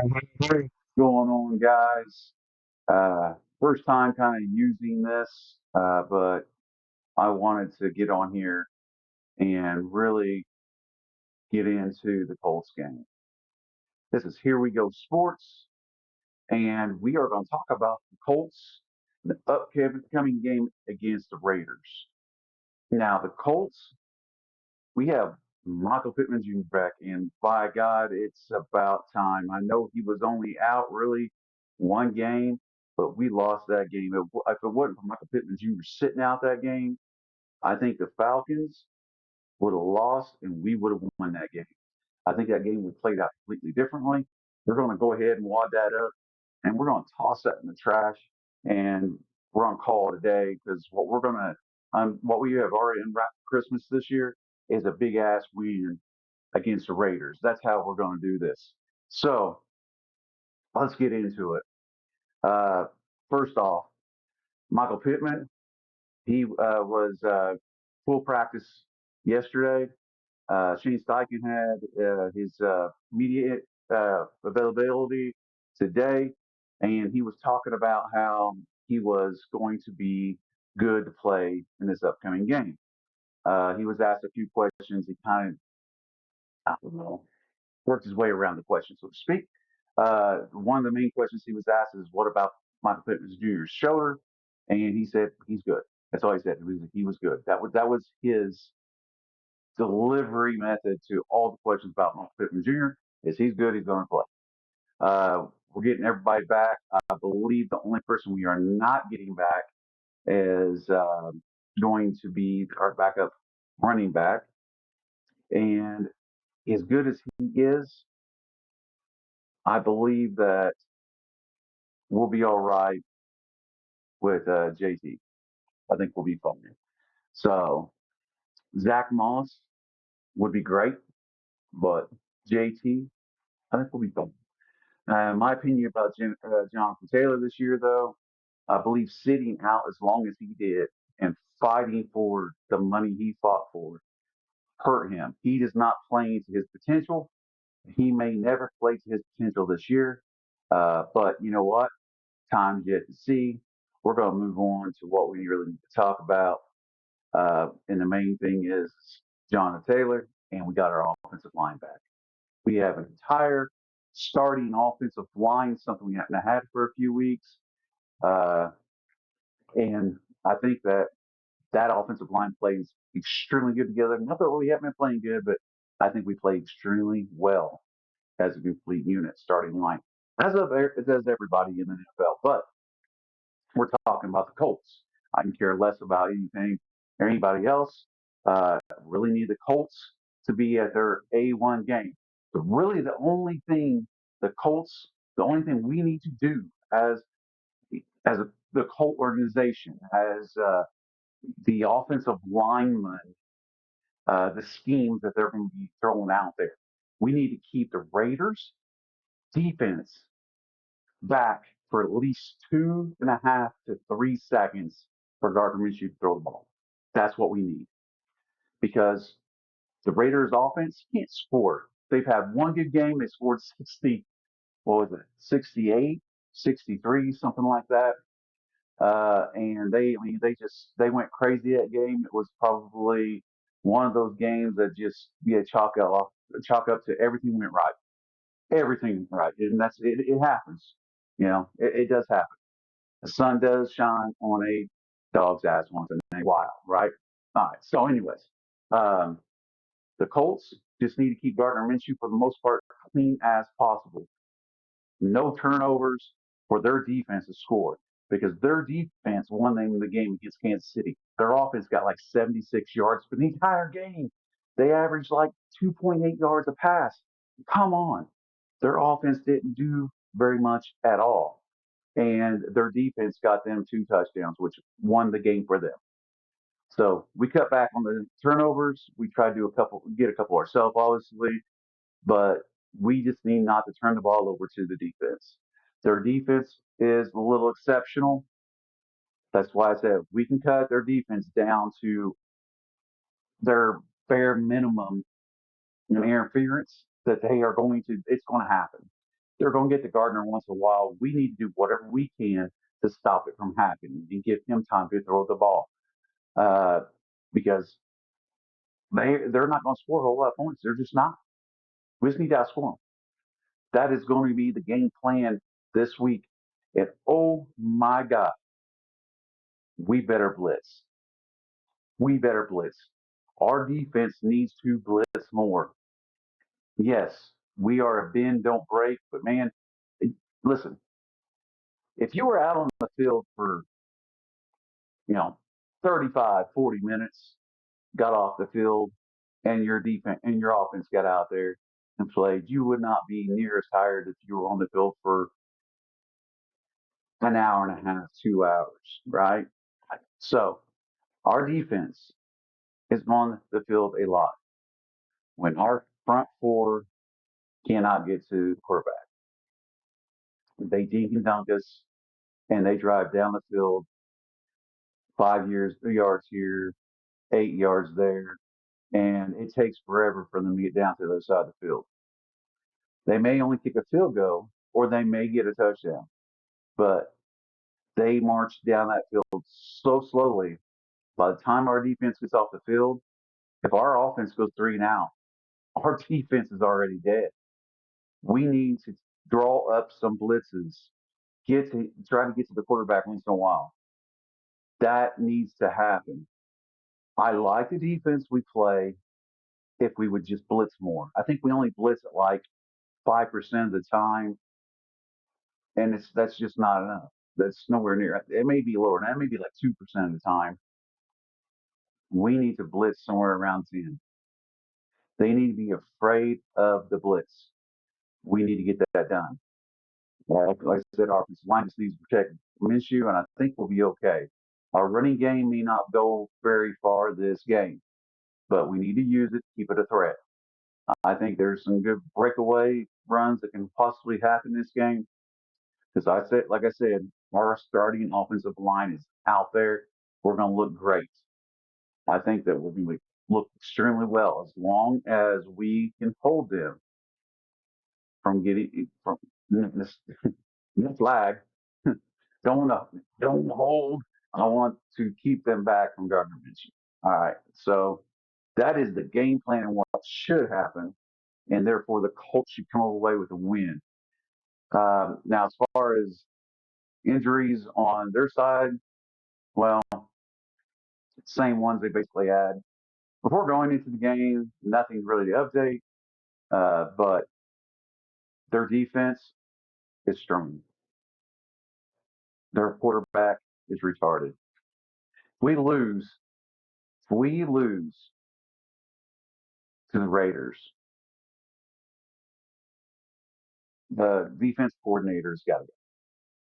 What's going on, guys? First time kind of using this, but I wanted to get on here and really get into the Colts game. This is Here We Go Sports, and we are going to talk about the Colts, the upcoming game against the Raiders. Now, the Colts, we have Michael Pittman Jr. back, and by God, it's about time. I know he was only out really one game, but we lost that game. If it wasn't for Michael Pittman Jr. sitting out that game, I think the Falcons would have lost and we would have won that game. I think that game would have played out completely differently. We're going to go ahead and wad that up, and we're going to toss that in the trash, and we're on call today because what we have already unwrapped for Christmas this year is a big ass win against the Raiders. That's how we're going to do this. So let's get into it. Uh, First off, Michael Pittman, he was full practice yesterday. Shane Steichen had his media availability today, and he was talking about how he was going to be good to play in this upcoming game. He was asked a few questions. He kind of, I don't know, worked his way around the question, so to speak. One of the main questions he was asked is, "What about Michael Pittman Jr.'s shoulder?" And he said he's good. That's all he said. He was good. That was his delivery method to all the questions about Michael Pittman Jr. Is he's good? He's going to play. We're getting everybody back. I believe the only person we are not getting back is going to be our backup running back. And as good as he is, I believe that we'll be all right with JT. I think we'll be fine. So Zach Moss would be great, but JT, I think we'll be fine. My opinion about Jonathan Taylor this year, though, I believe sitting out as long as he did and fighting for the money he fought for hurt him. He is not playing to his potential. He may never play to his potential this year. But you know what? Time's yet to see. We're going to move on to what we really need to talk about. And the main thing is Jonathan Taylor, and we got our offensive line back. We have an entire starting offensive line, something we haven't had for a few weeks. Uh, and I think that offensive line plays extremely good together. Not that we haven't been playing good, but I think we play extremely well as a complete unit, starting line. It does everybody in the NFL. But we're talking about the Colts. I can care less about anything or anybody else. Really need the Colts to be at their A1 game. But really, the only thing we need to do the Colt organization, as the offensive linemen, the schemes that they're going to be throwing out there, we need to keep the Raiders defense back for at least 2.5 to 3 seconds for Gardner Minshew to throw the ball. That's what we need because the Raiders offense can't score. They've had one good game. They scored 60, what was it, 68, 63, something like that. And they went crazy that game. It was probably one of those games that just chalk up to everything went right. Everything went right. And it happens. It does happen. The sun does shine on a dog's ass once in a while, right? All right. So, anyways, um, the Colts just need to keep Gardner Minshew for the most part clean as possible. No turnovers for their defense to score because their defense won them the game against Kansas City. Their offense got like 76 yards for the entire game. They averaged like 2.8 yards a pass. Come on. Their offense didn't do very much at all. And their defense got them 2 touchdowns, which won the game for them. So we cut back on the turnovers. We tried to get a couple ourselves, obviously, but we just need not to turn the ball over to the defense. Their defense is a little exceptional. That's why I said we can cut their defense down to their bare minimum interference that it's going to happen. They're going to get to Gardner once in a while. We need to do whatever we can to stop it from happening and give him time to throw the ball. Uh, because they're not going to score a whole lot of points. They're just not. We just need to outscore them. That is going to be the game plan this week. And oh my God, we better blitz. We better blitz. Our defense needs to blitz more. Yes, we are a bend, don't break, but man, listen, if you were out on the field for, you know, 35, 40 minutes, got off the field, and your defense and your offense got out there and played, you would not be near as tired if you were on the field for an hour and a half, 2 hours, right? So our defense is on the field a lot. When our front four cannot get to the quarterback, they dink and dunk us and they drive down the field 5 years, 3 yards here, 8 yards there, and it takes forever for them to get down to the other side of the field. They may only kick a field goal or they may get a touchdown, but they march down that field so slowly. By the time our defense gets off the field, if our offense goes 3 and out, our defense is already dead. We need to draw up some blitzes, try to get to the quarterback once in a while. That needs to happen. I like the defense we play if we would just blitz more. I think we only blitz at like 5% of the time, and that's just not enough. That's nowhere near. It may be lower. That may be like 2% of the time. We need to blitz somewhere around 10. They need to be afraid of the blitz. We need to get that done. Like I said, our offensive line just needs to protect Minshew, and I think we'll be okay. Our running game may not go very far this game, but we need to use it to keep it a threat. I think there's some good breakaway runs that can possibly happen this game. Because like I said, our starting offensive line is out there. We're going to look great. I think that we're going to look extremely well as long as we can hold them from getting from this, this flag. don't don't hold. I want to keep them back from Gardner Minshew. All right, so that is the game plan and what should happen, and therefore the Colts should come away with a win. Now, as far as injuries on their side, well, same ones they basically had before going into the game. Nothing really to update, but their defense is strong. Their quarterback is retarded. We lose. We lose to the Raiders. The defense coordinator's got to go.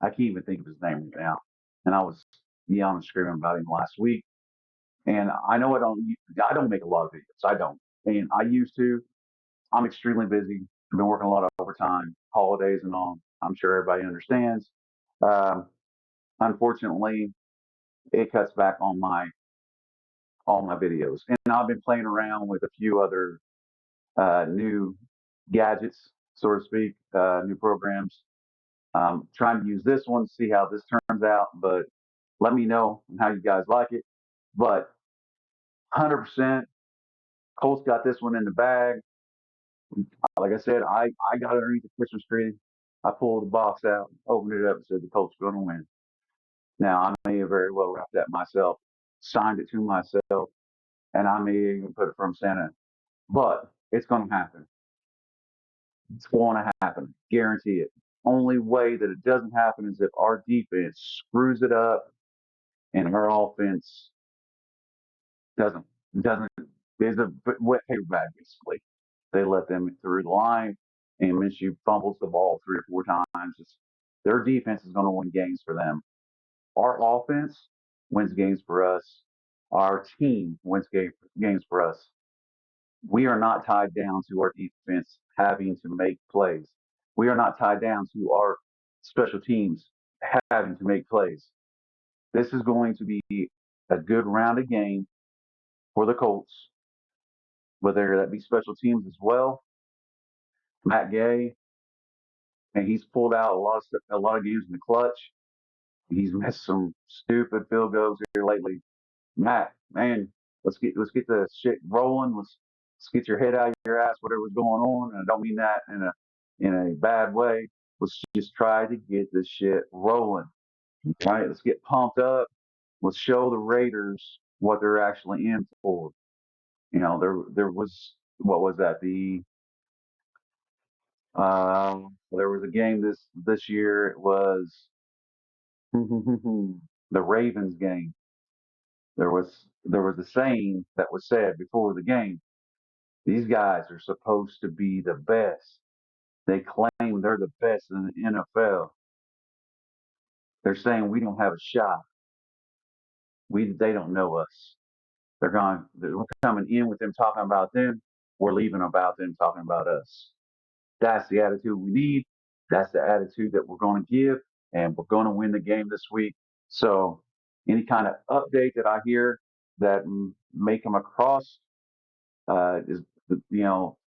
I can't even think of his name right now. And I was yelling and screaming about him last week. And I know I don't make a lot of videos. I don't. And I used to. I'm extremely busy. I've been working a lot of overtime, holidays and all. I'm sure everybody understands. Um, Unfortunately, it cuts back on my all my videos. And I've been playing around with a few other new gadgets, so to speak, new programs. Trying to use this one to see how this turns out, but let me know how you guys like it. But 100%, Colts got this one in the bag. Like I said, I got underneath the Christmas tree. I pulled the box out, opened it up, and said the Colts are going to win. Now, I may have very well wrapped that myself, signed it to myself, and I may even put it from Santa. But it's going to happen. It's going to happen. Guarantee it. Only way that it doesn't happen is if our defense screws it up and our offense doesn't doesn't is a wet paper bag basically. They let them through the line, and Minshew fumbles the ball 3 or 4 times. Their defense is going to win games for them. Our offense wins games for us. Our team wins games for us. We are not tied down to our defense having to make plays. We are not tied down to our special teams having to make plays. This is going to be a good rounded game for the Colts, whether that be special teams as well. Matt Gay and he's pulled out a lot of games in the clutch. He's missed some stupid field goals here lately. Matt, man, let's get the shit rolling. Let's get your head out of your ass, whatever's going on. And I don't mean that in a bad way. Let's just try to get this shit rolling. Right? Let's get pumped up. Let's show the Raiders what they're actually in for. There was what was that? There was a game this year. It was the Ravens game. There was a saying that was said before the game. These guys are supposed to be the best. They claim they're the best in the NFL. They're saying we don't have a shot. They don't know us. We're coming in with them talking about them. We're leaving about them talking about us. That's the attitude we need. That's the attitude that we're going to give, and we're going to win the game this week. So, any kind of update that I hear that may come across is, you know,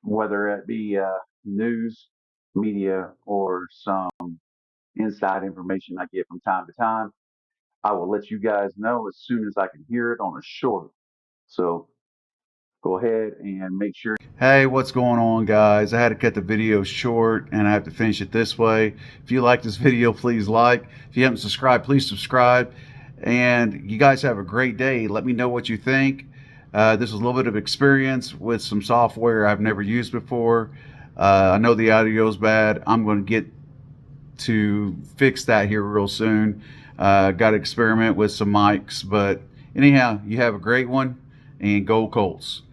whether it be news, media, or some inside information I get from time to time, I will let you guys know as soon as I can hear it on a short. So go ahead and make sure. Hey, what's going on, guys? I had to cut the video short and I have to finish it this way. If you like this video, please like. If you haven't subscribed, please subscribe. And you guys have a great day. Let me know what you think. This was a little bit of experience with some software I've never used before. I know the audio is bad. I'm going to get to fix that here real soon. Got to experiment with some mics. But anyhow, you have a great one and go Colts.